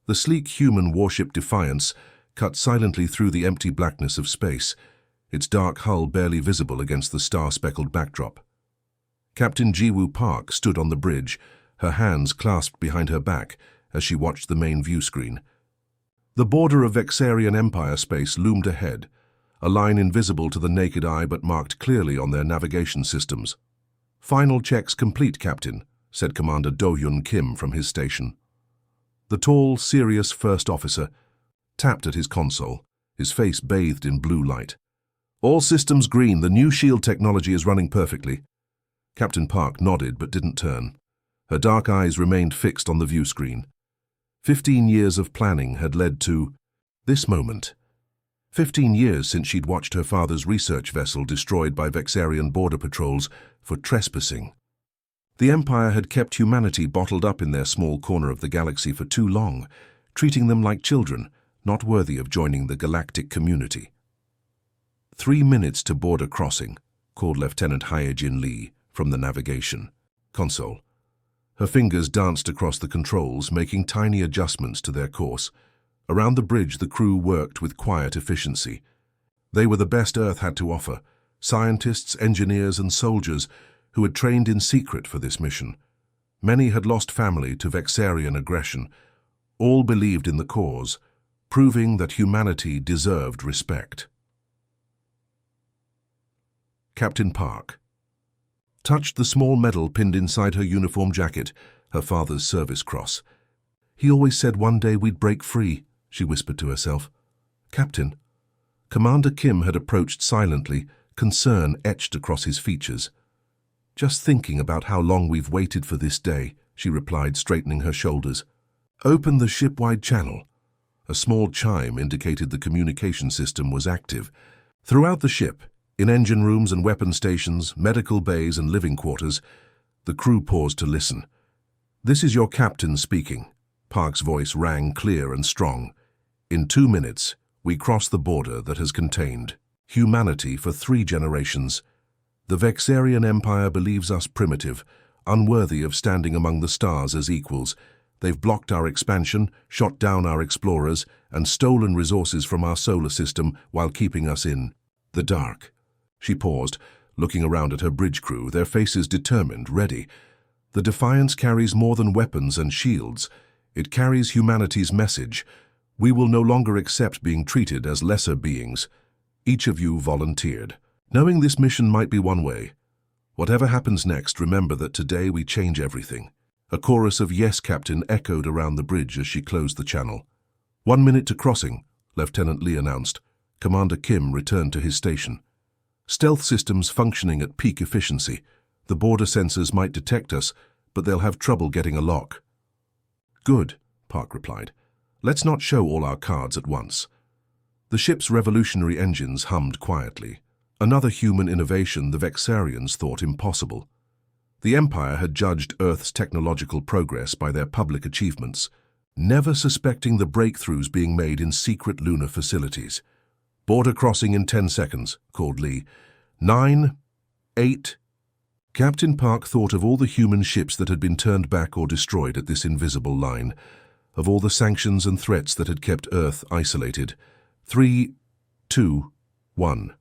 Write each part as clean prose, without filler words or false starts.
The sleek human warship Defiance cut silently through the empty blackness of space, its dark hull barely visible against the star-speckled backdrop. Captain Jiwoo Park stood on the bridge, her hands clasped behind her back as she watched the main view screen. The border of Vexarian Empire space loomed ahead, a line invisible to the naked eye but marked clearly on their navigation systems. "Final checks complete, Captain," said Commander Do-hyun Kim from his station. The tall, serious first officer tapped at his console, his face bathed in blue light. "All systems green, the new shield technology is running perfectly." Captain Park nodded but didn't turn. Her dark eyes remained fixed on the view screen. 15 years of planning had led to this moment. 15 years since she'd watched her father's research vessel destroyed by Vexarian border patrols for trespassing. The Empire had kept humanity bottled up in their small corner of the galaxy for too long, treating them like children, not worthy of joining the galactic community. 3 minutes to border crossing, called Lieutenant Hyejin Lee from the navigation console. Her fingers danced across the controls, making tiny adjustments to their course. Around the bridge, the crew worked with quiet efficiency. They were the best Earth had to offer, scientists, engineers, and soldiers who had trained in secret for this mission. Many had lost family to Vexarian aggression. All believed in the cause, proving that humanity deserved respect. Captain Park touched the small medal pinned inside her uniform jacket, her father's service cross. "He always said one day we'd break free," she whispered to herself. "Captain." Commander Kim had approached silently, concern etched across his features. "Just thinking about how long we've waited for this day," she replied, straightening her shoulders. "Open the ship-wide channel." A small chime indicated the communication system was active. Throughout the ship, in engine rooms and weapon stations, medical bays and living quarters, the crew paused to listen. "This is your captain speaking." Park's voice rang clear and strong. "In 2 minutes, we cross the border that has contained humanity for 3 generations. The Vexarian Empire believes us primitive, unworthy of standing among the stars as equals. They've blocked our expansion, shot down our explorers, and stolen resources from our solar system while keeping us in the dark." She paused, looking around at her bridge crew, their faces determined, ready. "The Defiance carries more than weapons and shields. It carries humanity's message. We will no longer accept being treated as lesser beings." Each of you volunteered, knowing this mission might be one way. "Whatever happens next, remember that today we change everything." A chorus of "Yes, Captain" echoed around the bridge as she closed the channel. 1 minute to crossing, Lieutenant Lee announced. Commander Kim returned to his station. "Stealth systems functioning at peak efficiency. The border sensors might detect us, but they'll have trouble getting a lock." "Good," Park replied. "Let's not show all our cards at once." The ship's revolutionary engines hummed quietly. Another human innovation the Vexarians thought impossible. The Empire had judged Earth's technological progress by their public achievements, never suspecting the breakthroughs being made in secret lunar facilities. "Border crossing in 10 seconds, called Lee. 9, 8... Captain Park thought of all the human ships that had been turned back or destroyed at this invisible line, of all the sanctions and threats that had kept Earth isolated. 3, 2, 1.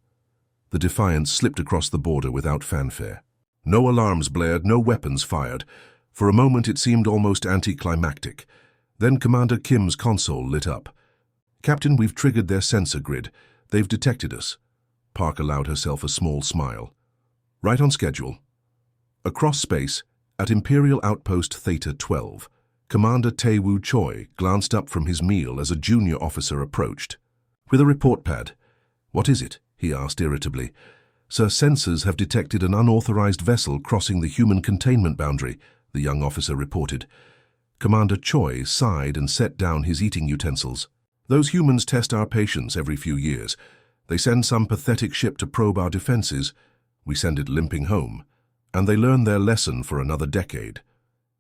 The Defiance slipped across the border without fanfare. No alarms blared, no weapons fired. For a moment it seemed almost anticlimactic. Then Commander Kim's console lit up. "Captain, we've triggered their sensor grid. They've detected us." Park allowed herself a small smile. "Right on schedule." Across space, at Imperial Outpost Theta 12, Commander Tae-woo Choi glanced up from his meal as a junior officer approached. "With a report pad." "What is it?" he asked irritably. "Sir, sensors have detected an unauthorized vessel crossing the human containment boundary," the young officer reported. Commander Choi sighed and set down his eating utensils. "Those humans test our patience every few years. They send some pathetic ship to probe our defenses. We send it limping home. And they learn their lesson for another decade."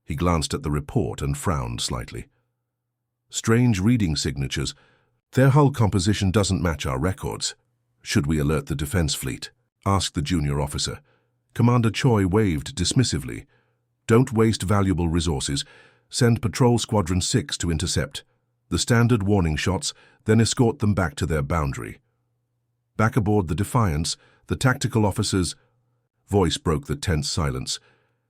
He glanced at the report and frowned slightly. "Strange reading signatures. Their hull composition doesn't match our records. Should we alert the defense fleet?" asked the junior officer. Commander Choi waved dismissively. "Don't waste valuable resources. Send Patrol Squadron 6 to intercept." The standard warning shots, then escort them back to their boundary. Back aboard the Defiance, the tactical officer's voice broke the tense silence.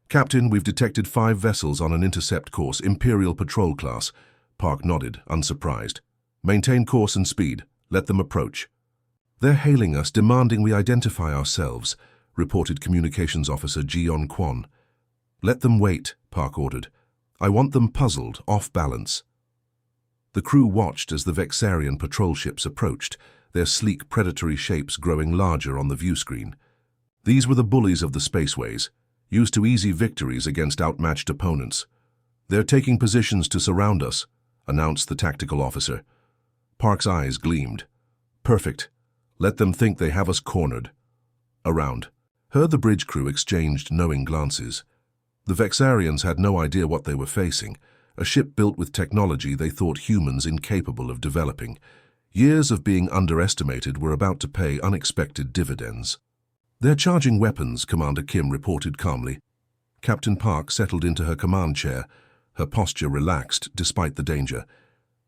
"Captain, we've detected 5 vessels on an intercept course, Imperial Patrol class." Park nodded, unsurprised. "Maintain course and speed. Let them approach." "They're hailing us, demanding we identify ourselves," reported Communications Officer Jion Kwon. "Let them wait," Park ordered. "I want them puzzled, off balance." The crew watched as the Vexarian patrol ships approached, their sleek predatory shapes growing larger on the viewscreen. These were the bullies of the spaceways, used to easy victories against outmatched opponents. "They're taking positions to surround us," announced the tactical officer. Park's eyes gleamed. "Perfect. Let them think they have us cornered." Around. The bridge crew exchanged knowing glances. The Vexarians had no idea what they were facing, a ship built with technology they thought humans incapable of developing. Years of being underestimated were about to pay unexpected dividends. "They're charging weapons," Commander Kim reported calmly. Captain Park settled into her command chair, her posture relaxed despite the danger.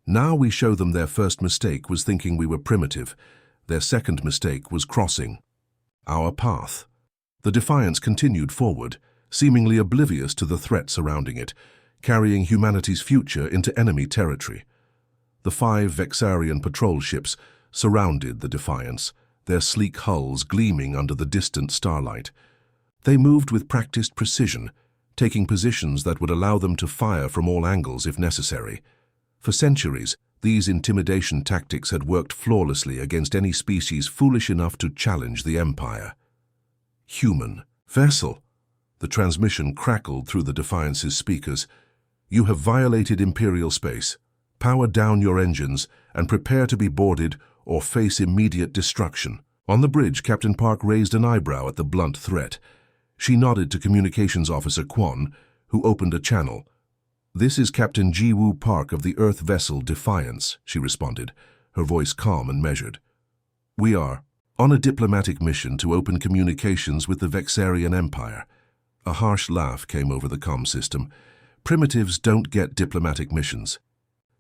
"Now we show them their first mistake was thinking we were primitive. Their second mistake was crossing our path." The Defiance continued forward, seemingly oblivious to the threat surrounding it, carrying humanity's future into enemy territory. The 5 Vexarian patrol ships surrounded the Defiance, their sleek hulls gleaming under the distant starlight. They moved with practiced precision, taking positions that would allow them to fire from all angles if necessary. For centuries, these intimidation tactics had worked flawlessly against any species foolish enough to challenge the Empire. "Human vessel." The transmission crackled through the Defiance's speakers. "You have violated Imperial space. Power down your engines and prepare to be boarded or face immediate destruction." On the bridge, Captain Park raised an eyebrow at the blunt threat. She nodded to Communications Officer Kwon, who opened a channel. "This is Captain Ji-woo Park of the Earth vessel Defiance," she responded, her voice calm and measured. "We are on a diplomatic mission to open communications with the Vexarian Empire." A harsh laugh came over the comm system. "Primitives don't get diplomatic missions.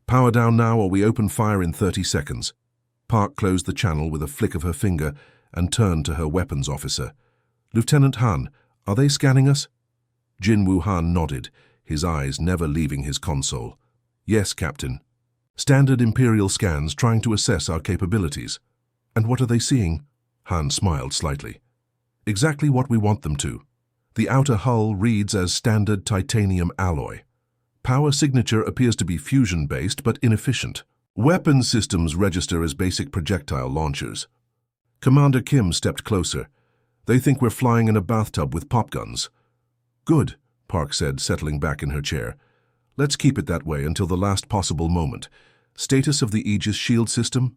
Power down now or we open fire in 30 seconds. Park closed the channel with a flick of her finger and turned to her weapons officer. "Lieutenant Han, are they scanning us?" Jin-Woo Han nodded, his eyes never leaving his console. "Yes, Captain. Standard Imperial scans trying to assess our capabilities." "And what are they seeing?" Han smiled slightly. "Exactly what we want them to. The outer hull reads as standard titanium alloy. Power signature appears to be fusion-based but inefficient. Weapon systems register as basic projectile launchers." Commander Kim stepped closer. "They think we're flying in a bathtub with pop guns." "Good," Park said, settling back in her chair. "Let's keep it that way until the last possible moment. Status of the Aegis shield system?"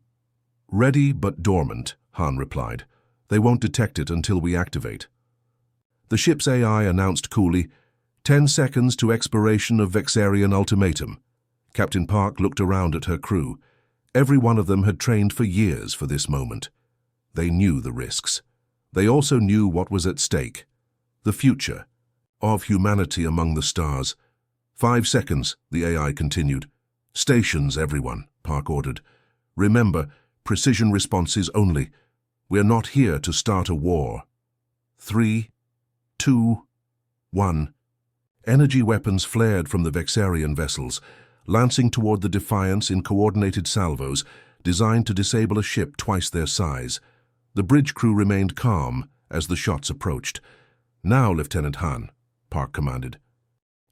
"Ready but dormant," Han replied. "They won't detect it until we activate." The ship's AI announced coolly, 10 seconds to expiration of Vexarian ultimatum." Captain Park looked around at her crew. Every one of them had trained for years for this moment. They knew the risks. They also knew what was at stake. The future of humanity among the stars. 5 seconds, the AI continued. "Stations, everyone," Park ordered. "Remember, precision responses only. We're not here to start a war." 3, 2, 1. Energy weapons flared from the Vexarian vessels, lancing toward the Defiance in coordinated salvos, designed to disable a ship twice their size. The bridge crew remained calm as the shots approached. "Now, Lieutenant Han," Park commanded.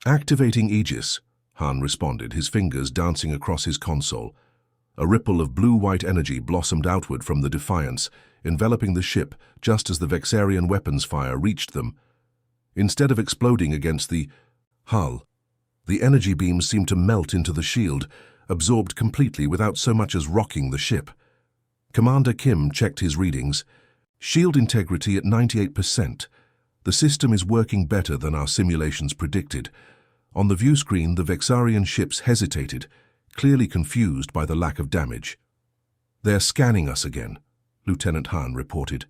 "Activating Aegis," Han responded, his fingers dancing across his console. A ripple of blue-white energy blossomed outward from the Defiance, enveloping the ship just as the Vexarian weapons fire reached them. Instead of exploding against the hull, the energy beams seemed to melt into the shield, absorbed completely without so much as rocking the ship. Commander Kim checked his readings. "Shield integrity at 98%. The system is working better than our simulations predicted." On the view screen, the Vexarian ships hesitated, clearly confused by the lack of damage. "They're scanning us again," Lieutenant Han reported.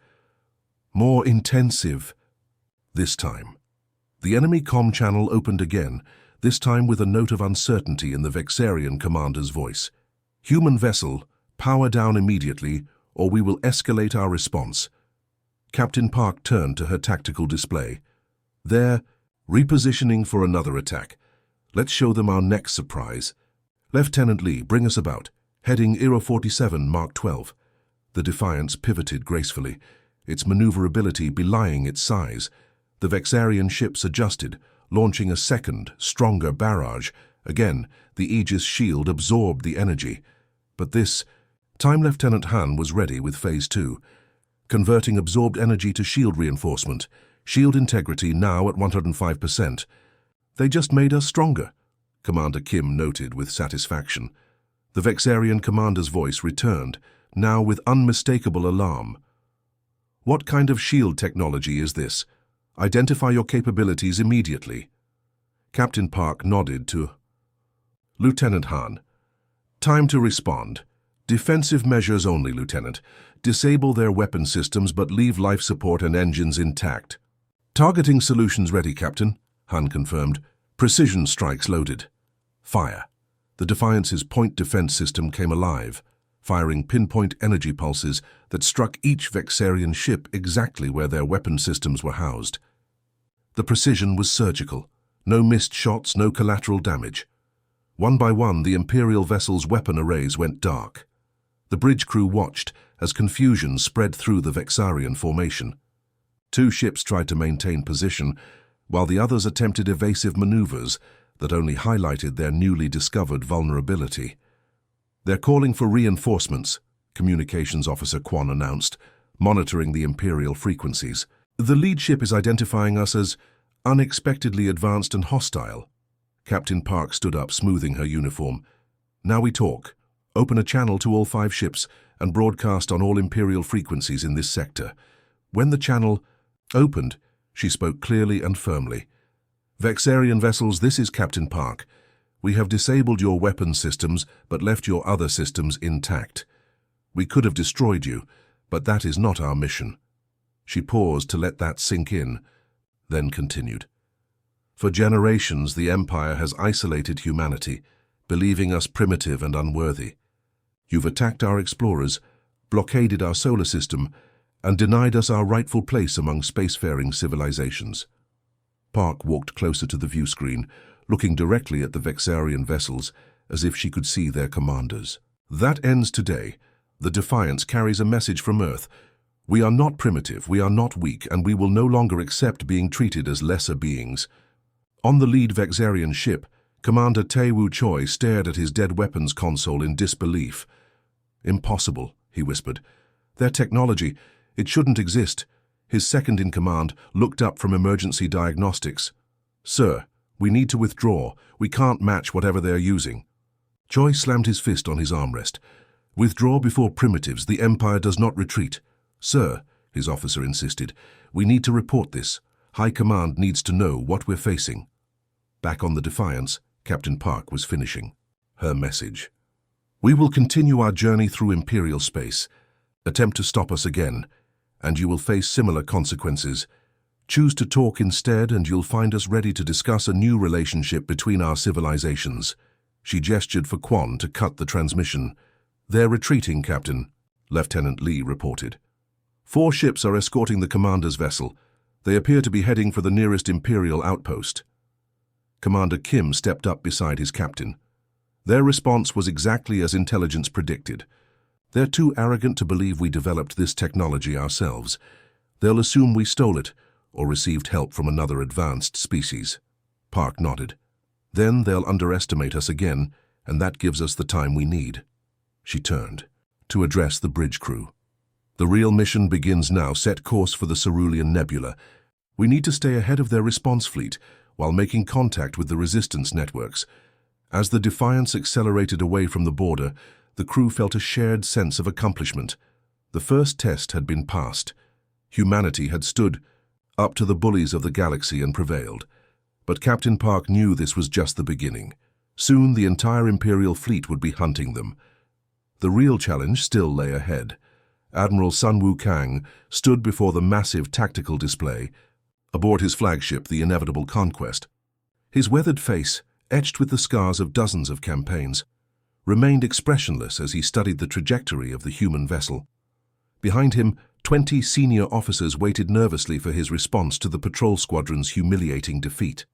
"More intensive this time." The enemy comm channel opened again, this time with a note of uncertainty in the Vexarian commander's voice. Human vessel, power down immediately, or we will escalate our response. Captain Park turned to her tactical display. There, repositioning for another attack. Let's show them our next surprise. Lieutenant Lee, bring us about. Heading Era 47, Mark 12. The Defiance pivoted gracefully, its maneuverability belying its size. The Vexarian ships adjusted, launching a second, stronger barrage. Again, the Aegis shield absorbed the energy. But this time Lieutenant Han was ready with Phase 2, converting absorbed energy to shield reinforcement. Shield integrity now at 105%. They just made us stronger, Commander Kim noted with satisfaction. The Vexarian commander's voice returned, now with unmistakable alarm. What kind of shield technology is this? Identify your capabilities immediately. Captain Park nodded to Lieutenant Han. Time to respond. Defensive measures only, Lieutenant. Disable their weapon systems but leave life support and engines intact. Targeting solutions ready, Captain, Han confirmed. Precision strikes loaded. Fire. The Defiance's point defense system came alive, firing pinpoint energy pulses that struck each Vexarian ship exactly where their weapon systems were housed. The precision was surgical. No missed shots, no collateral damage. One by one, the Imperial vessel's weapon arrays went dark. The bridge crew watched as confusion spread through the Vexarian formation. 2 ships tried to maintain position, while the others attempted evasive maneuvers that only highlighted their newly discovered vulnerability. They're calling for reinforcements, Communications Officer Quan announced, monitoring the Imperial frequencies. The lead ship is identifying us as unexpectedly advanced and hostile. Captain Park stood up, smoothing her uniform. Now we talk. Open a channel to all 5 ships and broadcast on all Imperial frequencies in this sector. When the channel opened, she spoke clearly and firmly. Vexarian vessels, this is Captain Park. We have disabled your weapon systems but left your other systems intact. We could have destroyed you, but that is not our mission. She paused to let that sink in, then continued. For generations, the Empire has isolated humanity, believing us primitive and unworthy. You've attacked our explorers, blockaded our solar system, and denied us our rightful place among spacefaring civilizations. Park walked closer to the view screen, looking directly at the Vexarian vessels as if she could see their commanders. That ends today. The Defiance carries a message from Earth. We are not primitive, we are not weak, and we will no longer accept being treated as lesser beings. On the lead Vexarian ship, Commander Tae-Woo Choi stared at his dead weapons console in disbelief. Impossible, he whispered. Their technology, it shouldn't exist. His second-in-command looked up from emergency diagnostics. Sir, we need to withdraw. We can't match whatever they're using. Choi slammed his fist on his armrest. Withdraw before primitives. The Empire does not retreat. Sir, his officer insisted, we need to report this. High Command needs to know what we're facing. Back on the Defiance, Captain Park was finishing her message. We will continue our journey through Imperial space. Attempt to stop us again, and you will face similar consequences. Choose to talk instead, and you'll find us ready to discuss a new relationship between our civilizations. She gestured for Quan to cut the transmission. They're retreating, Captain, Lieutenant Lee reported. 4 ships are escorting the commander's vessel. They appear to be heading for the nearest Imperial outpost. Commander Kim stepped up beside his captain. Their response was exactly as intelligence predicted. They're too arrogant to believe we developed this technology ourselves. They'll assume we stole it or received help from another advanced species. Park nodded. Then they'll underestimate us again, and that gives us the time we need. She turned to address the bridge crew. The real mission begins now. Set course for the Cerulean Nebula. We need to stay ahead of their response fleet while making contact with the resistance networks. As the Defiance accelerated away from the border, the crew felt a shared sense of accomplishment. The first test had been passed. Humanity had stood up to the bullies of the galaxy and prevailed. But Captain Park knew this was just the beginning. Soon the entire Imperial fleet would be hunting them. The real challenge still lay ahead. Admiral Sun Wukong stood before the massive tactical display, aboard his flagship, the Inevitable Conquest. His weathered face, etched with the scars of dozens of campaigns, remained expressionless as he studied the trajectory of the human vessel. Behind him, 20 senior officers waited nervously for his response to the patrol squadron's humiliating defeat.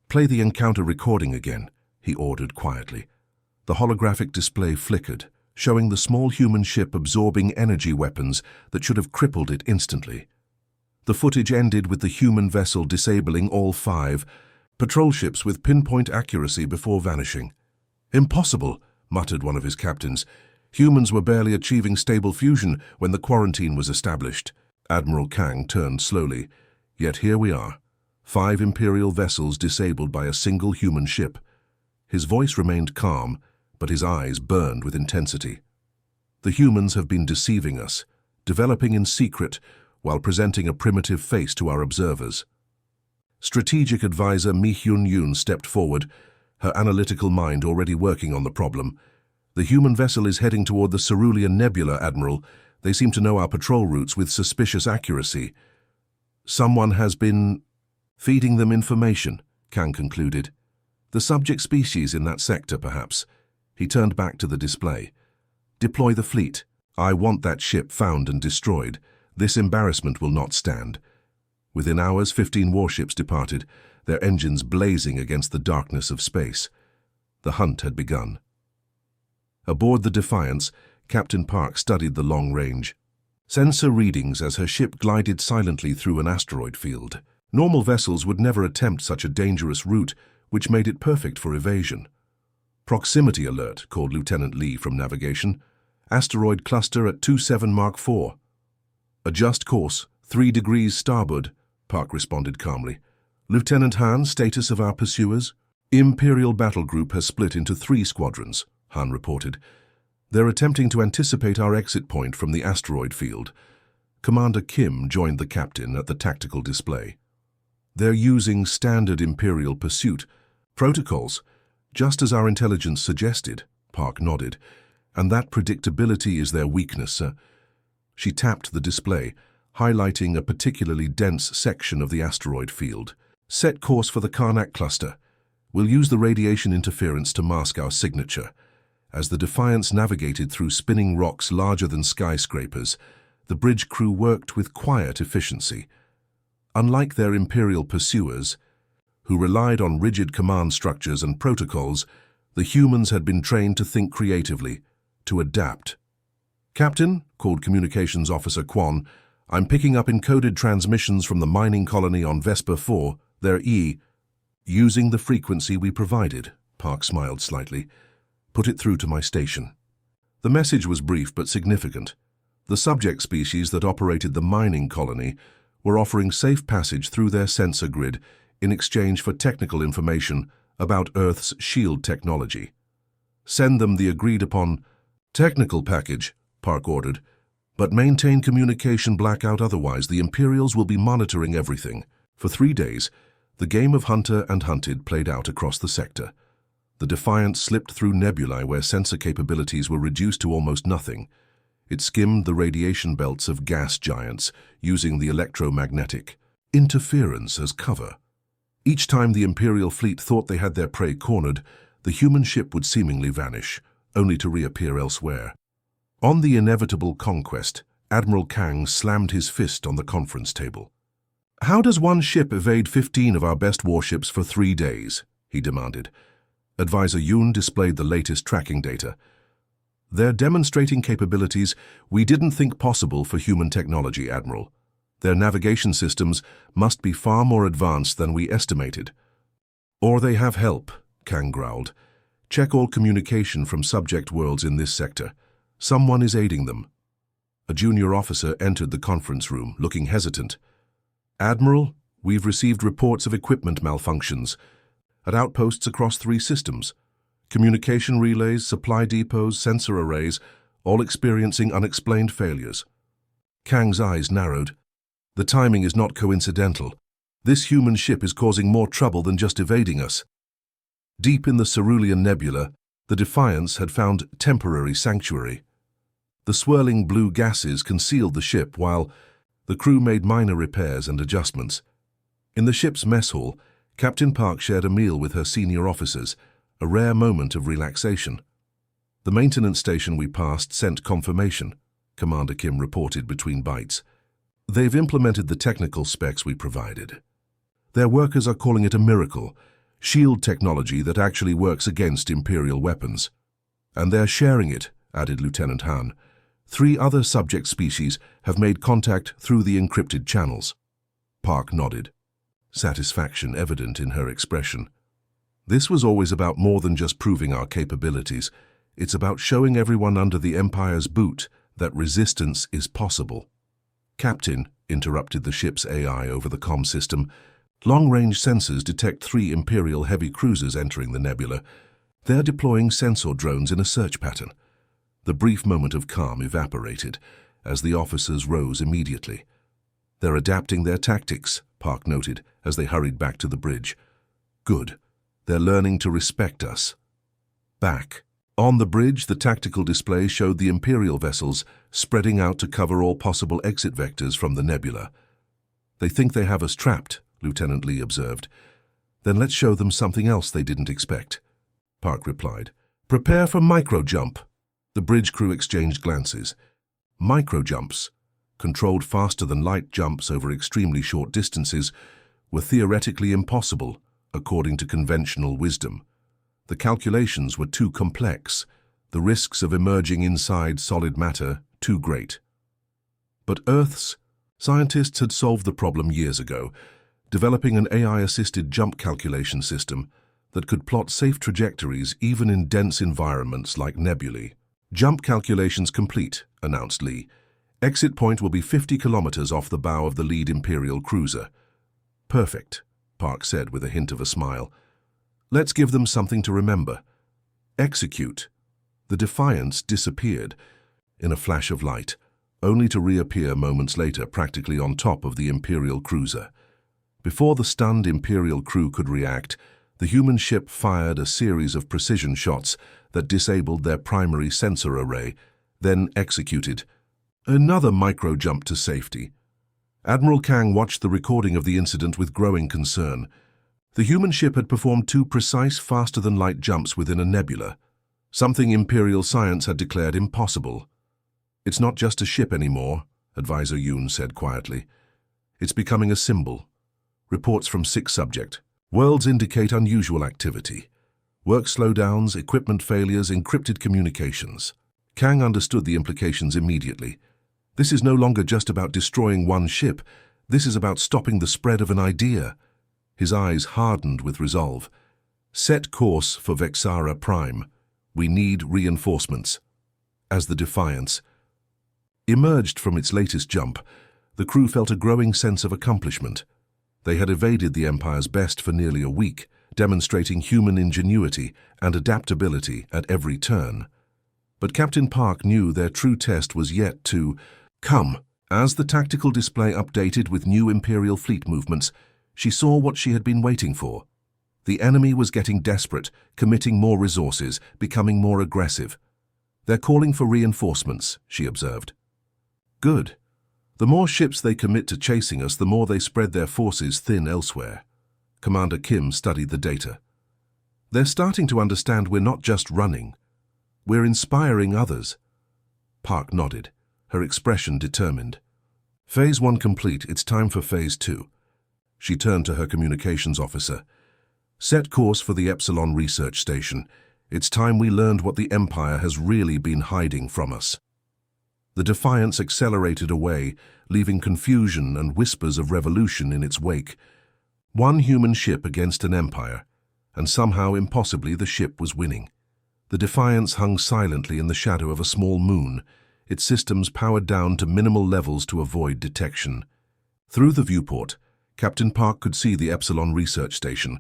"Play the encounter recording again," he ordered quietly. The holographic display flickered, showing the small human ship absorbing energy weapons that should have crippled it instantly. The footage ended with the human vessel disabling all 5 patrol ships with pinpoint accuracy before vanishing. "Impossible," muttered one of his captains. "Humans were barely achieving stable fusion when the quarantine was established." Admiral Kang turned slowly. "Yet here we are, 5 Imperial vessels disabled by a single human ship." His voice remained calm, but his eyes burned with intensity. "The humans have been deceiving us, developing in secret while presenting a primitive face to our observers." Strategic advisor Mi Hyun-yoon stepped forward, her analytical mind already working on the problem. "The human vessel is heading toward the Cerulean Nebula, Admiral. They seem to know our patrol routes with suspicious accuracy." "Someone has been feeding them information," Kang concluded. "The subject species in that sector, perhaps." He turned back to the display. "Deploy the fleet. I want that ship found and destroyed. This embarrassment will not stand." Within hours, 15 warships departed, their engines blazing against the darkness of space. The hunt had begun. Aboard the Defiance, Captain Park studied the long range sensor readings as her ship glided silently through an asteroid field. Normal vessels would never attempt such a dangerous route, which made it perfect for evasion. "Proximity alert," called Lieutenant Lee from navigation. "Asteroid cluster at 27 Mark 4. "Adjust course, 3 degrees starboard," Park responded calmly. "Lieutenant Han, status of our pursuers?" "Imperial battle group has split into 3 squadrons," Han reported. "They're attempting to anticipate our exit point from the asteroid field." Commander Kim joined the captain at the tactical display. "They're using standard Imperial pursuit protocols, just as our intelligence suggested," Park nodded. "And that predictability is their weakness, sir." She tapped the display, highlighting a particularly dense section of the asteroid field. "Set course for the Karnak cluster. We'll use the radiation interference to mask our signature." As the Defiance navigated through spinning rocks larger than skyscrapers, the bridge crew worked with quiet efficiency. Unlike their Imperial pursuers, who relied on rigid command structures and protocols, the humans had been trained to think creatively, to adapt. "Captain," called Communications Officer Kwon, "I'm picking up encoded transmissions from the mining colony on Vesper 4, their using the frequency we provided." Park smiled slightly. "Put it through to my station." The message was brief but significant. The subject species that operated the mining colony were offering safe passage through their sensor grid in exchange for technical information about Earth's shield technology. "Send them the agreed-upon technical package," Park ordered, "but maintain communication blackout, otherwise the Imperials will be monitoring everything." For 3 days, the game of hunter and hunted played out across the sector. The Defiance slipped through nebulae where sensor capabilities were reduced to almost nothing. It skimmed the radiation belts of gas giants, using the electromagnetic interference as cover. Each time the Imperial fleet thought they had their prey cornered, the human ship would seemingly vanish, only to reappear elsewhere. On the inevitable conquest, Admiral Kang slammed his fist on the conference table. "How does one ship evade 15 of our best warships for 3 days?" he demanded. Advisor Yoon displayed the latest tracking data. "They're demonstrating capabilities we didn't think possible for human technology, Admiral. Their navigation systems must be far more advanced than we estimated." "Or they have help," Kang growled. "Check all communication from subject worlds in this sector. Someone is aiding them." A junior officer entered the conference room, looking hesitant. "Admiral, we've received reports of equipment malfunctions at outposts across 3 systems. Communication relays, supply depots, sensor arrays, all experiencing unexplained failures." Kang's eyes narrowed. "The timing is not coincidental. This human ship is causing more trouble than just evading us." Deep in the Cerulean Nebula, the Defiance had found temporary sanctuary. The swirling blue gases concealed the ship while the crew made minor repairs and adjustments. In the ship's mess hall, Captain Park shared a meal with her senior officers, a rare moment of relaxation. The maintenance station we passed sent confirmation, Commander Kim reported between bites. They've implemented the technical specs we provided. Their workers are calling it a miracle, shield technology that actually works against Imperial weapons. And they're sharing it, added Lieutenant Han. 3 other subject species have made contact through the encrypted channels. Park nodded, satisfaction evident in her expression. This was always about more than just proving our capabilities. It's about showing everyone under the Empire's boot that resistance is possible. Captain, interrupted the ship's AI over the comm system, long-range sensors detect 3 Imperial heavy cruisers entering the nebula. They're deploying sensor drones in a search pattern. The brief moment of calm evaporated as the officers rose immediately. They're adapting their tactics, Park noted as they hurried back to the bridge. Good. They're learning to respect us. Back. On the bridge, the tactical display showed the Imperial vessels spreading out to cover all possible exit vectors from the nebula. They think they have us trapped, Lieutenant Lee observed. Then let's show them something else they didn't expect. Park replied. Prepare for micro-jump. The bridge crew exchanged glances. Micro-jumps, controlled faster than light jumps over extremely short distances, were theoretically impossible, according to conventional wisdom. The calculations were too complex, the risks of emerging inside solid matter too great. But Earth's scientists had solved the problem years ago, developing an AI-assisted jump calculation system that could plot safe trajectories even in dense environments like nebulae. Jump calculations complete, announced Lee. Exit point will be 50 kilometers off the bow of the lead Imperial cruiser. Perfect, Park said with a hint of a smile. Let's give them something to remember. Execute. The Defiance disappeared in a flash of light, only to reappear moments later practically on top of the Imperial cruiser. Before the stunned Imperial crew could react, the human ship fired a series of precision shots that disabled their primary sensor array, then executed. Another micro-jump to safety. Admiral Kang watched the recording of the incident with growing concern. The human ship had performed 2 precise faster-than-light jumps within a nebula, something Imperial science had declared impossible. It's not just a ship anymore, Advisor Yoon said quietly. It's becoming a symbol. Reports from 6 subject. Worlds indicate unusual activity. Work slowdowns, equipment failures, encrypted communications. Kang understood the implications immediately. This is no longer just about destroying one ship. This is about stopping the spread of an idea. His eyes hardened with resolve. Set course for Vexara Prime. We need reinforcements. As the Defiance emerged from its latest jump, the crew felt a growing sense of accomplishment. They had evaded the Empire's best for nearly a week, demonstrating human ingenuity and adaptability at every turn. But Captain Park knew their true test was yet to come. As the tactical display updated with new Imperial fleet movements, she saw what she had been waiting for. The enemy was getting desperate, committing more resources, becoming more aggressive. They're calling for reinforcements, she observed. Good. The more ships they commit to chasing us, the more they spread their forces thin elsewhere. Commander Kim studied the data. They're starting to understand we're not just running. We're inspiring others. Park nodded, her expression determined. Phase 1 complete, it's time for Phase 2. She turned to her communications officer. Set course for the Epsilon research station. It's time we learned what the Empire has really been hiding from us. The Defiance accelerated away, leaving confusion and whispers of revolution in its wake. One human ship against an empire, and somehow impossibly the ship was winning. The Defiance hung silently in the shadow of a small moon, its systems powered down to minimal levels to avoid detection. Through the viewport, Captain Park could see the Epsilon research station,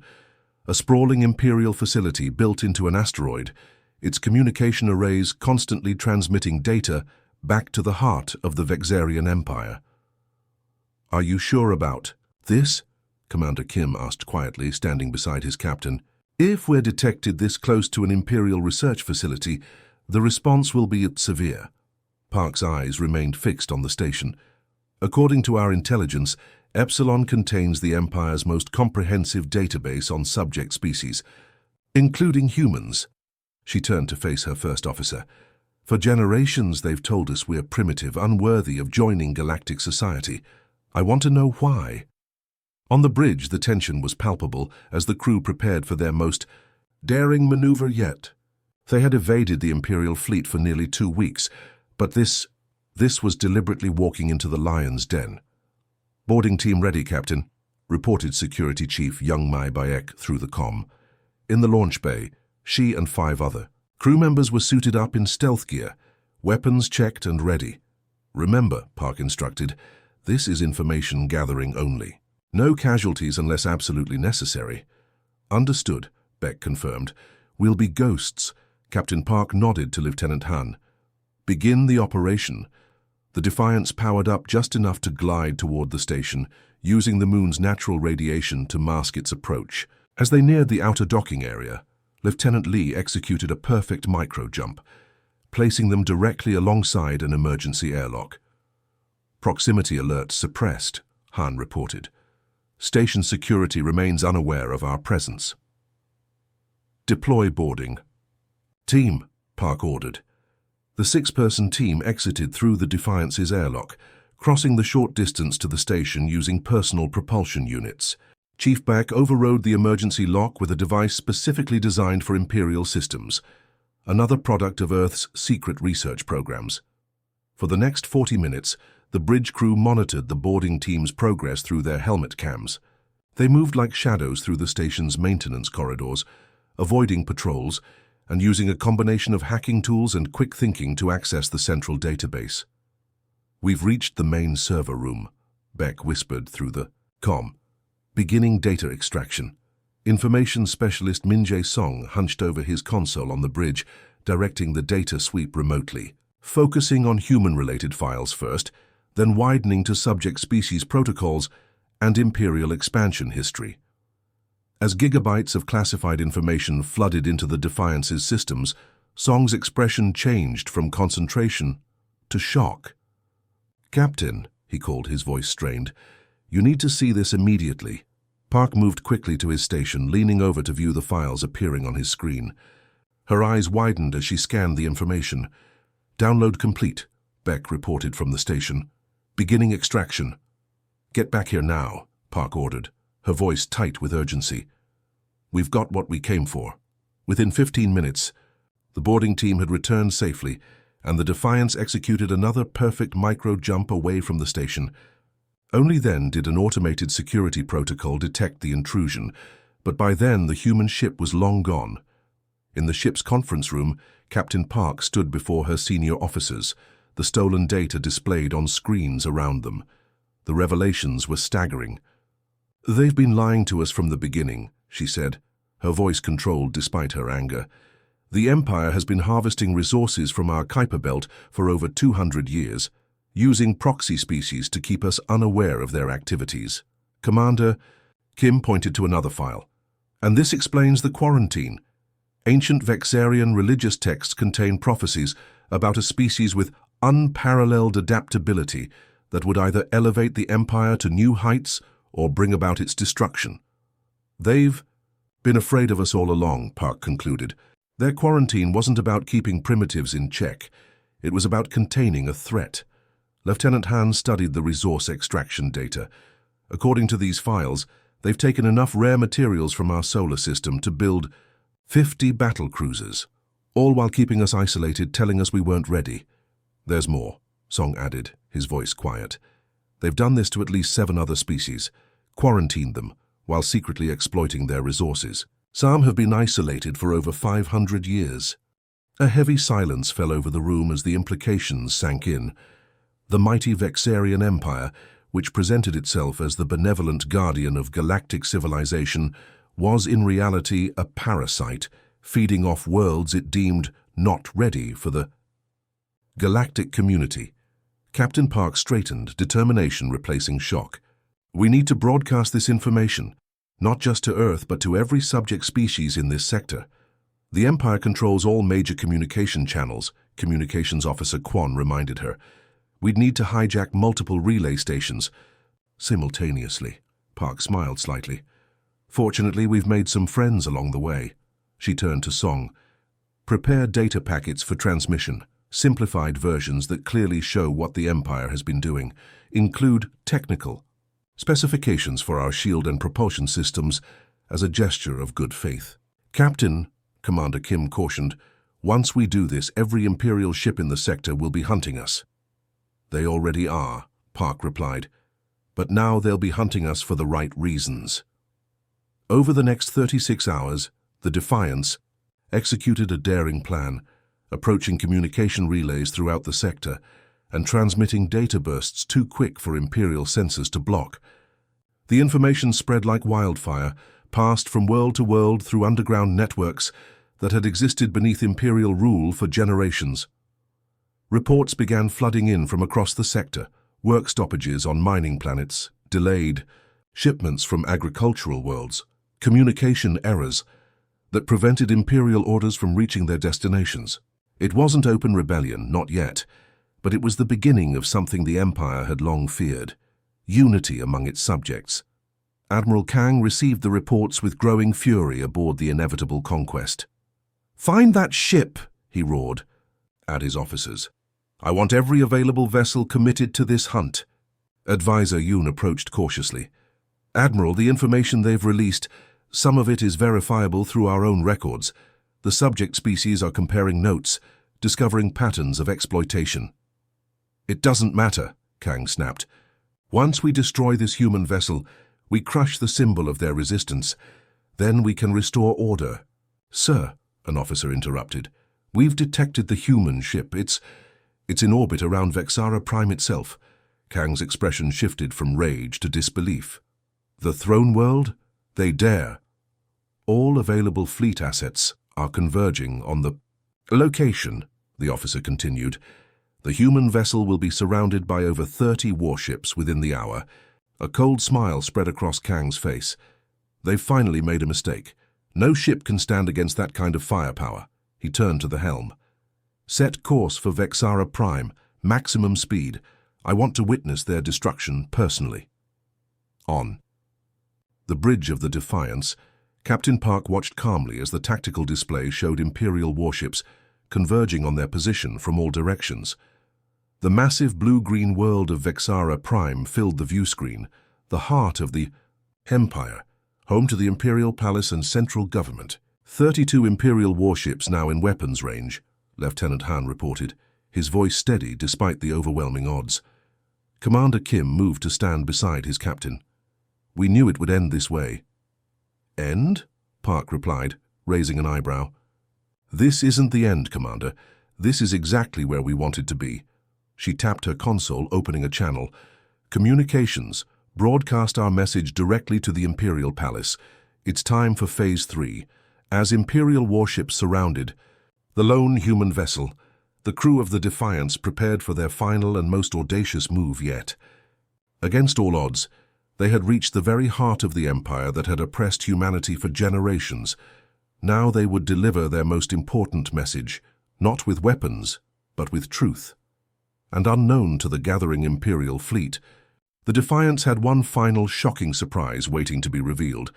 a sprawling Imperial facility built into an asteroid, its communication arrays constantly transmitting data back to the heart of the Vexarian Empire. Are you sure about this? Commander Kim asked quietly, standing beside his captain. If we're detected this close to an Imperial research facility, the response will be severe. Park's eyes remained fixed on the station. According to our intelligence, Epsilon contains the Empire's most comprehensive database on subject species, including humans. She turned to face her first officer. For generations they've told us we're primitive, unworthy of joining galactic society. I want to know why. On the bridge, the tension was palpable as the crew prepared for their most daring maneuver yet. They had evaded the Imperial fleet for nearly 2 weeks, but this was deliberately walking into the lion's den. "Boarding team ready, Captain," reported Security Chief Young Mai Bayek through the comm. In the launch bay, she and 5 other crew members were suited up in stealth gear, weapons checked and ready. "Remember," Park instructed, "this is information gathering only. No casualties unless absolutely necessary." "Understood," Beck confirmed. "We'll be ghosts." Captain Park nodded to Lieutenant Han. "Begin the operation." The Defiance powered up just enough to glide toward the station, using the moon's natural radiation to mask its approach. As they neared the outer docking area, Lieutenant Lee executed a perfect micro-jump, placing them directly alongside an emergency airlock. "Proximity alert suppressed," Han reported. "Station security remains unaware of our presence." "Deploy boarding." "Team," Park ordered. The 6-person team exited through the Defiance's airlock, crossing the short distance to the station using personal propulsion units. Chief Beck overrode the emergency lock with a device specifically designed for Imperial systems, another product of Earth's secret research programs. For the next 40 minutes, the bridge crew monitored the boarding team's progress through their helmet cams. They moved like shadows through the station's maintenance corridors, avoiding patrols and using a combination of hacking tools and quick thinking to access the central database. "We've reached the main server room," Beck whispered through the comm. "Beginning data extraction." Information specialist Min Jae Song hunched over his console on the bridge, directing the data sweep remotely, focusing on human-related files first, then widening to subject species protocols and Imperial expansion history. As gigabytes of classified information flooded into the Defiance's systems, Song's expression changed from concentration to shock. "Captain," he called, his voice strained, "you need to see this immediately." Park moved quickly to his station, leaning over to view the files appearing on his screen. Her eyes widened as she scanned the information. "Download complete," Beck reported from the station. "Beginning extraction." "Get back here now," Park ordered, her voice tight with urgency. "We've got what we came for." Within 15 minutes, the boarding team had returned safely, and the Defiance executed another perfect micro-jump away from the station. Only then did an automated security protocol detect the intrusion, but by then the human ship was long gone. In the ship's conference room, Captain Park stood before her senior officers, the stolen data displayed on screens around them. The revelations were staggering. "They've been lying to us from the beginning," she said, her voice controlled despite her anger. "The Empire has been harvesting resources from our Kuiper Belt for over 200 years, using proxy species to keep us unaware of their activities." "Commander," Kim pointed to another file. "And this explains the quarantine. Ancient Vexarian religious texts contain prophecies about a species with unparalleled adaptability that would either elevate the Empire to new heights or bring about its destruction." "They've been afraid of us all along," Park concluded. "Their quarantine wasn't about keeping primitives in check. It was about containing a threat." Lieutenant Han studied the resource extraction data. According to these files, they've taken enough rare materials from our solar system to build 50 battle cruisers, all while keeping us isolated, telling us we weren't ready. "There's more," Song added, his voice quiet. "They've done this to at least 7 other species, quarantined them, while secretly exploiting their resources. Some have been isolated for over 500 years." A heavy silence fell over the room as the implications sank in. The mighty Vexarian Empire, which presented itself as the benevolent guardian of galactic civilization, was in reality a parasite, feeding off worlds it deemed not ready for the galactic community. Captain Park straightened, determination replacing shock. "We need to broadcast this information, not just to Earth, but to every subject species in this sector. The Empire controls all major communication channels," Communications Officer Quan reminded her. "We'd need to hijack multiple relay stations simultaneously." Park smiled slightly. "Fortunately, we've made some friends along the way." She turned to Song. Prepare data packets for transmission, simplified versions that clearly show what the Empire has been doing. Include technical specifications for our shield and propulsion systems as a gesture of good faith. Captain, Commander Kim cautioned, once we do this, every Imperial ship in the sector will be hunting us. They already are, Park replied, but now they'll be hunting us for the right reasons. Over the next 36 hours, the Defiance executed a daring plan, approaching communication relays throughout the sector and transmitting data bursts too quick for Imperial sensors to block. The information spread like wildfire, passed from world to world through underground networks that had existed beneath Imperial rule for generations. Reports began flooding in from across the sector, work stoppages on mining planets, delayed shipments from agricultural worlds, communication errors that prevented Imperial orders from reaching their destinations. It wasn't open rebellion, not yet, but it was the beginning of something the Empire had long feared: unity among its subjects. Admiral Kang received the reports with growing fury aboard the inevitable conquest. "Find that ship," he roared at his officers. "I want every available vessel committed to this hunt." Advisor Yoon approached cautiously. "Admiral, the information they've released, some of it is verifiable through our own records. The subject species are comparing notes, discovering patterns of exploitation." "It doesn't matter," Kang snapped. "Once we destroy this human vessel, we crush the symbol of their resistance. Then we can restore order." "Sir," an officer interrupted, "we've detected the human ship. It's in orbit around Vexara Prime itself." Kang's expression shifted from rage to disbelief. "The throne world? They dare." "All available fleet assets are converging on the location," the officer continued. "The human vessel will be surrounded by over 30 warships within the hour." A cold smile spread across Kang's face. "They've finally made a mistake. No ship can stand against that kind of firepower." He turned to the helm. "Set course for Vexara Prime, maximum speed. I want to witness their destruction personally." On the bridge of the Defiance, Captain Park watched calmly as the tactical display showed Imperial warships converging on their position from all directions. The massive blue-green world of Vexara Prime filled the view screen, the heart of the Empire, home to the Imperial Palace and central government. 32 Imperial warships now in weapons range, Lieutenant Han reported, his voice steady despite the overwhelming odds. Commander Kim moved to stand beside his captain. "We knew it would end this way." "End?" Park replied, raising an eyebrow. "This isn't the end, Commander. This is exactly where we wanted to be." She tapped her console, opening a channel. "Communications. Broadcast our message directly to the Imperial Palace. It's time for Phase 3. As Imperial warships surrounded the lone human vessel, the crew of the Defiance prepared for their final and most audacious move yet. Against all odds, they had reached the very heart of the Empire that had oppressed humanity for generations. Now they would deliver their most important message, not with weapons, but with truth. And unknown to the gathering Imperial fleet, the Defiance had one final shocking surprise waiting to be revealed.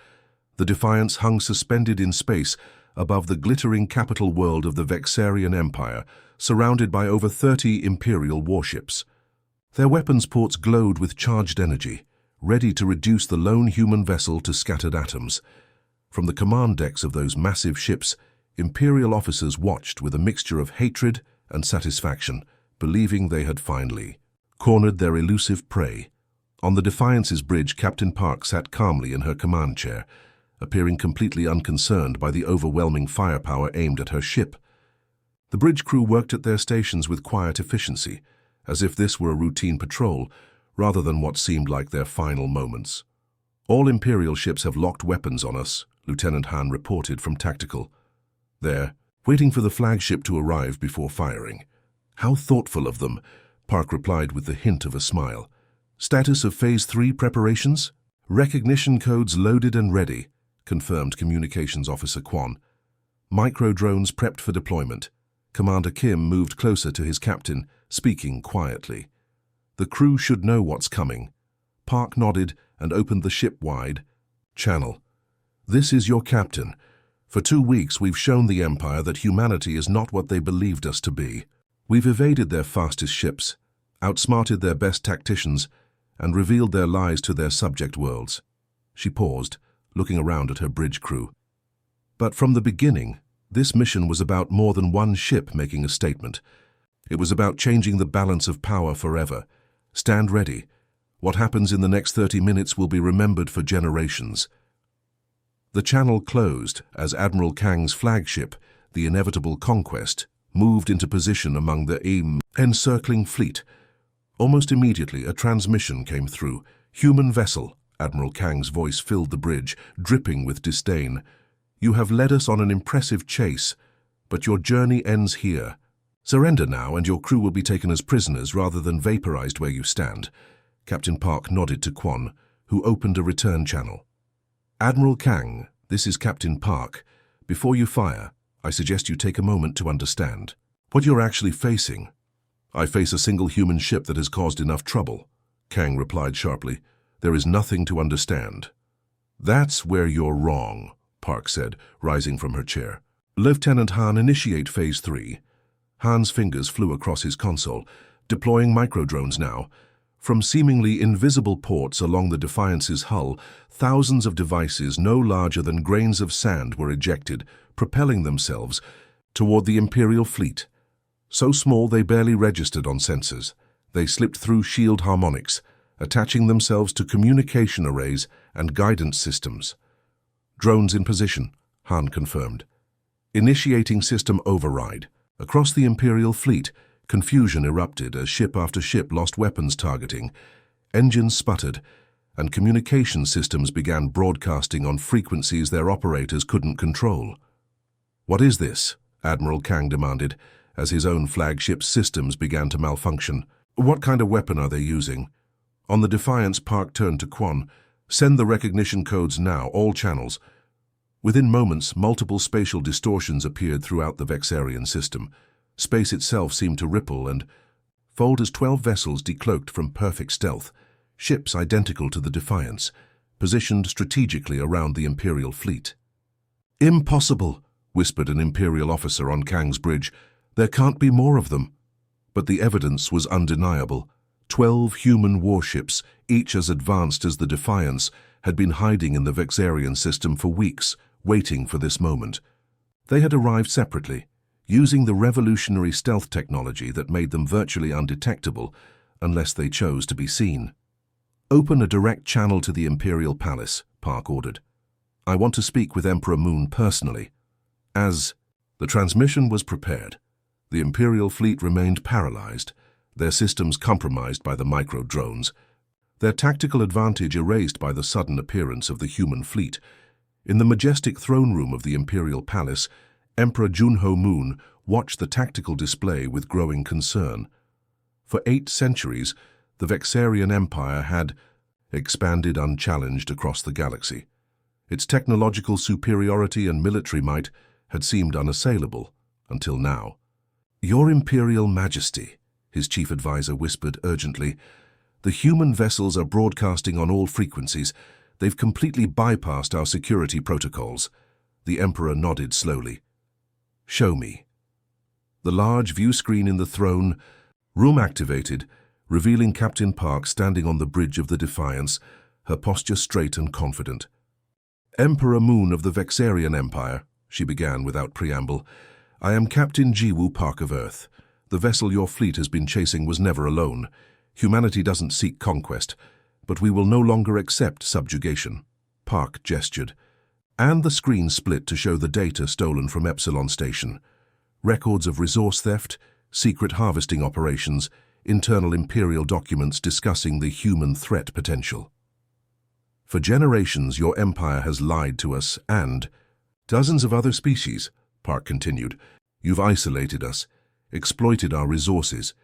The Defiance hung suspended in space above the glittering capital world of the Vexarian Empire, surrounded by over 30 Imperial warships. Their weapons ports glowed with charged energy, ready to reduce the lone human vessel to scattered atoms. From the command decks of those massive ships, Imperial officers watched with a mixture of hatred and satisfaction, believing they had finally cornered their elusive prey. On the Defiance's bridge, Captain Park sat calmly in her command chair, appearing completely unconcerned by the overwhelming firepower aimed at her ship. The bridge crew worked at their stations with quiet efficiency, as if this were a routine patrol, rather than what seemed like their final moments. "All Imperial ships have locked weapons on us," Lieutenant Han reported from Tactical. "They're waiting for the flagship to arrive before firing." "How thoughtful of them," Park replied with the hint of a smile. "Status of Phase 3 preparations?" "Recognition codes loaded and ready," confirmed Communications Officer Kwon. "Micro-drones prepped for deployment." Commander Kim moved closer to his captain, speaking quietly. "The crew should know what's coming." Park nodded and opened the ship-wide channel. "This is your captain. For 2 weeks, we've shown the Empire that humanity is not what they believed us to be. We've evaded their fastest ships, outsmarted their best tacticians, and revealed their lies to their subject worlds. She paused, looking around at her bridge crew. But from the beginning, this mission was about more than one ship making a statement. It was about changing the balance of power forever. Stand ready. What happens in the next 30 minutes will be remembered for generations. The channel closed as Admiral Kang's flagship, the inevitable Conquest, moved into position among the encircling fleet. Almost immediately, a transmission came through. "Human vessel." Admiral Kang's voice filled the bridge, dripping with disdain. "You have led us on an impressive chase, but your journey ends here. Surrender now, and your crew will be taken as prisoners rather than vaporized where you stand." Captain Park nodded to Quan, who opened a return channel. "Admiral Kang, this is Captain Park. Before you fire, I suggest you take a moment to understand what you're actually facing." "I face a single human ship that has caused enough trouble," Kang replied sharply. "There is nothing to understand." "That's where you're wrong," Park said, rising from her chair. "Lieutenant Han, initiate Phase 3. Han's fingers flew across his console, deploying microdrones now. From seemingly invisible ports along the Defiance's hull, thousands of devices no larger than grains of sand were ejected, propelling themselves toward the Imperial fleet. So small they barely registered on sensors. They slipped through shield harmonics, attaching themselves to communication arrays and guidance systems. "Drones in position," Han confirmed. "Initiating system override." Across the Imperial fleet, confusion erupted as ship after ship lost weapons targeting. Engines sputtered, and communication systems began broadcasting on frequencies their operators couldn't control. "What is this?" Admiral Kang demanded, as his own flagship's systems began to malfunction. "What kind of weapon are they using?" On the Defiance, Park turned to Quan. "Send the recognition codes now, all channels." Within moments, multiple spatial distortions appeared throughout the Vexarian system. Space itself seemed to ripple and fold as 12 vessels decloaked from perfect stealth, ships identical to the Defiance, positioned strategically around the Imperial fleet. "Impossible," whispered an Imperial officer on Kang's bridge. "There can't be more of them." But the evidence was undeniable. 12 human warships, each as advanced as the Defiance, had been hiding in the Vexarian system for weeks, waiting for this moment. They had arrived separately, using the revolutionary stealth technology that made them virtually undetectable, unless they chose to be seen. "Open a direct channel to the Imperial Palace," Park ordered. "I want to speak with Emperor Moon personally." As the transmission was prepared, the Imperial fleet remained paralyzed, their systems compromised by the micro-drones, their tactical advantage erased by the sudden appearance of the human fleet. In the majestic throne room of the Imperial Palace, Emperor Junho Moon watched the tactical display with growing concern. For 8 centuries, the Vexarian Empire had expanded unchallenged across the galaxy. Its technological superiority and military might had seemed unassailable, until now. "Your Imperial Majesty," his chief advisor whispered urgently, "the human vessels are broadcasting on all frequencies. They've completely bypassed our security protocols." The Emperor nodded slowly. "Show me." The large view screen in the throne room activated, revealing Captain Park standing on the bridge of the Defiance, her posture straight and confident. "Emperor Moon of the Vexarian Empire," she began without preamble, "I am Captain Jiwoo Park of Earth. The vessel your fleet has been chasing was never alone. Humanity doesn't seek conquest, but we will no longer accept subjugation." Park gestured, and the screen split to show the data stolen from Epsilon Station. Records of resource theft, secret harvesting operations, internal Imperial documents discussing the human threat potential. "For generations, your empire has lied to us and dozens of other species," Park continued. "You've isolated us, exploited our resources,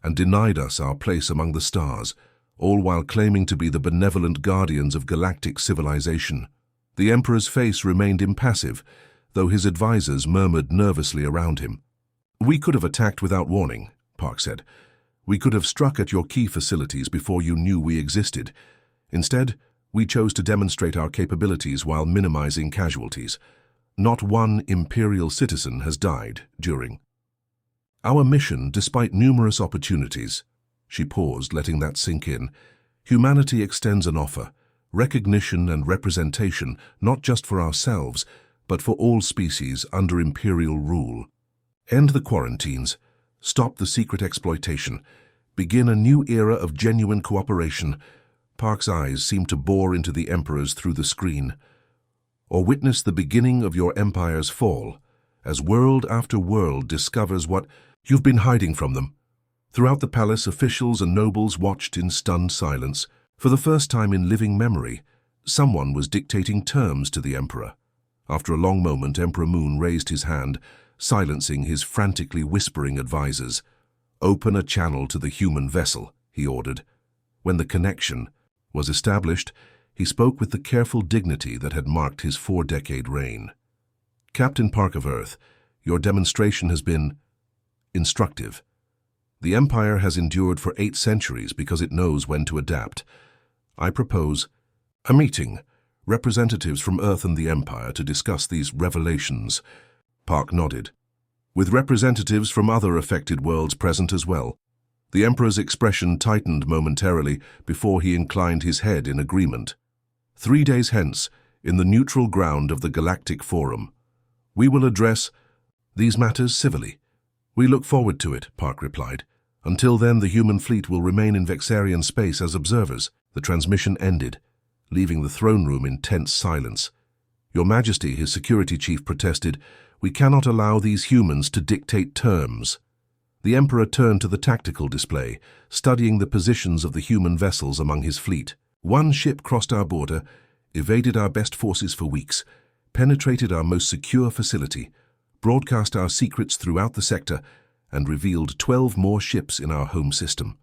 and denied us our place among the stars, all while claiming to be the benevolent guardians of galactic civilization." The Emperor's face remained impassive, though his advisors murmured nervously around him. "We could have attacked without warning," Park said. "We could have struck at your key facilities before you knew we existed. Instead, we chose to demonstrate our capabilities while minimizing casualties. Not one Imperial citizen has died during our mission, despite numerous opportunities. She paused, letting that sink in. Humanity extends an offer, recognition and representation, not just for ourselves, but for all species under Imperial rule. End the quarantines, stop the secret exploitation, begin a new era of genuine cooperation. Park's eyes seemed to bore into the Emperor's through the screen. Or witness the beginning of your empire's fall, as world after world discovers what you've been hiding from them. Throughout the palace, officials and nobles watched in stunned silence. For the first time in living memory, someone was dictating terms to the Emperor. After a long moment, Emperor Moon raised his hand, silencing his frantically whispering advisors. "Open a channel to the human vessel," he ordered. When the connection was established, he spoke with the careful dignity that had marked his 4-decade reign. "Captain Park of Earth, your demonstration has been instructive. The Empire has endured for 8 centuries because it knows when to adapt. I propose a meeting, representatives from Earth and the Empire, to discuss these revelations." Park nodded. "With representatives from other affected worlds present as well." The Emperor's expression tightened momentarily before he inclined his head in agreement. 3 days hence, in the neutral ground of the Galactic Forum, we will address these matters civilly. "We look forward to it," Park replied. "Until then, the human fleet will remain in Vexarian space as observers." The transmission ended, leaving the throne room in tense silence. "Your Majesty," his security chief protested, "we cannot allow these humans to dictate terms." The Emperor turned to the tactical display, studying the positions of the human vessels among his fleet. "One ship crossed our border, evaded our best forces for weeks, penetrated our most secure facility, broadcast our secrets throughout the sector, and revealed 12 more ships in our home system."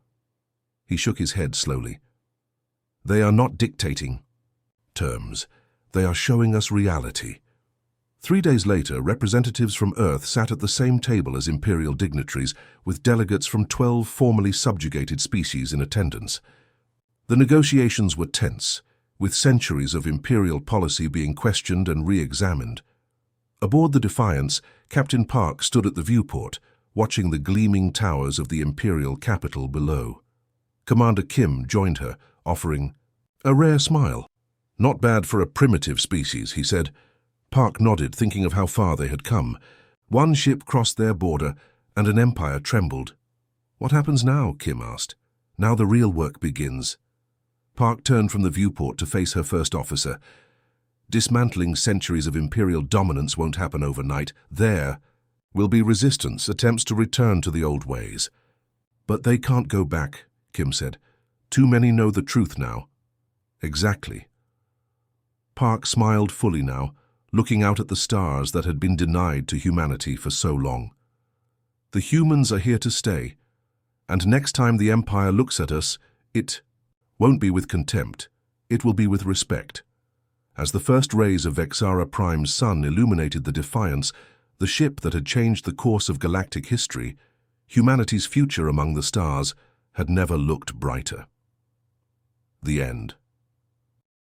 He shook his head slowly. "They are not dictating terms. They are showing us reality." 3 days later, representatives from Earth sat at the same table as Imperial dignitaries, with delegates from 12 formerly subjugated species in attendance. The negotiations were tense, with centuries of Imperial policy being questioned and re-examined. Aboard the Defiance, Captain Park stood at the viewport, watching the gleaming towers of the Imperial capital below. Commander Kim joined her, offering a rare smile. "Not bad for a primitive species," he said. Park nodded, thinking of how far they had come. One ship crossed their border, and an empire trembled. "What happens now?" Kim asked. "Now the real work begins." Park turned from the viewport to face her first officer. "Dismantling centuries of Imperial dominance won't happen overnight. There will be resistance, attempts to return to the old ways. But they can't go back," Kim said. "Too many know the truth now." "Exactly." Park smiled fully now, looking out at the stars that had been denied to humanity for so long. "The humans are here to stay, and next time the Empire looks at us, it won't be with contempt. It will be with respect." As the first rays of Vexara Prime's sun illuminated the Defiance, the ship that had changed the course of galactic history, humanity's future among the stars had never looked brighter. The end.